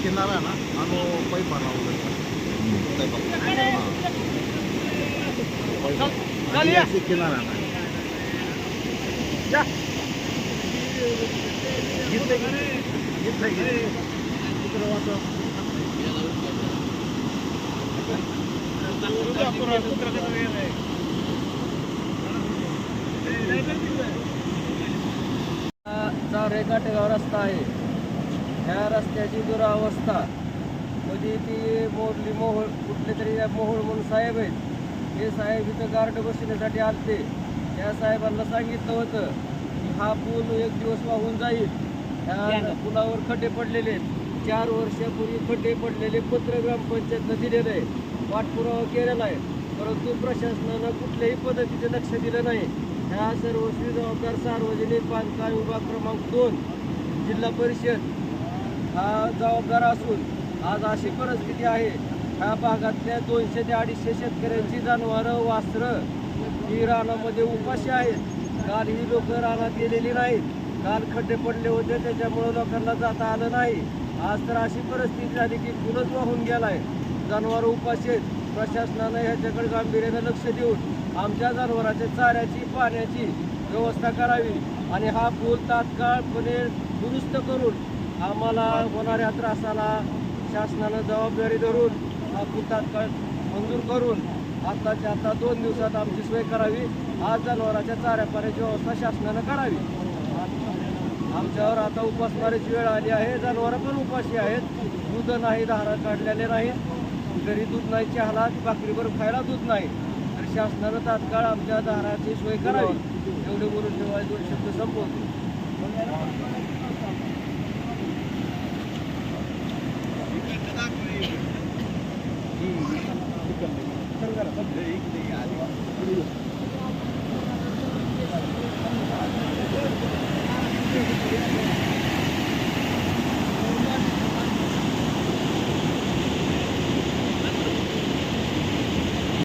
किनारा ना आनो पाईप बनावलं किनारा ना रेघाटेगाव रस्ता आहे. ह्या रस्त्याची दुरावस्था मध्ये ती मोरली मोहोळ कुठले तरी मोहोळ म्हणून साहेब आहेत. हे साहेब इथं गार्ड बसण्यासाठी आलते. त्या साहेबांना सांगितलं होतं की हा पूल एक दिवस वाहून जाईल. ह्या पुलावर खड्डे पडलेले आहेत. 4 वर्षापूर्वी खड्डे पडलेले पत्र ग्रामपंचायतनं दिलेलं आहे. पाठपुरावा केलेला आहे, परंतु प्रशासनानं कुठल्याही पद्धतीचे लक्ष दिलं नाही. ह्या सर्वस्वी जबाबदार सार्वजनिक बांधकाम विभाग क्रमांक 2 जिल्हा परिषद हा जबाबदार असून आज अशी परिस्थिती आहे. ह्या भागातल्या 200 ते 250 शेतकऱ्यांची जनावरं वासरं ही रानामध्ये उपाशी आहेत. काल ही लोक रानात गेलेली नाहीत. काल खड्डे पडले होते, त्याच्यामुळं लोकांना जाता आलं नाही. आज तर अशी परिस्थिती झाली की पूलच वाहून गेलाय. जनावरं उपाशी आहेत. प्रशासनानं ह्याच्याकडे गांभीर्यानं लक्ष देऊन आमच्या जनावरांच्या चाऱ्याची पाण्याची व्यवस्था करावी आणि हा पूल तात्काळपणे दुरुस्त करून आम्हाला होणाऱ्या त्रासाला शासनानं जबाबदारी धरून हा पूल तात्काळ मंजूर करून आताच्या आता 2 दिवसात आमची सोय करावी. आज जनावरांच्या चाऱ्या पाण्याची व्यवस्था शासनानं करावी. आमच्यावर आता उपासमारीची वेळ आली आहे. जनावरं पण उपाशी आहेत. दूध नाही, धारा काढलेले नाहीत. घरी दूध नाही, चहाला भाकरीवर खायला दूध नाही. तर शासनानं तात्काळ आमच्या धाराची सोय करावी. एवढे बोलून ठेवायचे 2 शब्द संपवतो.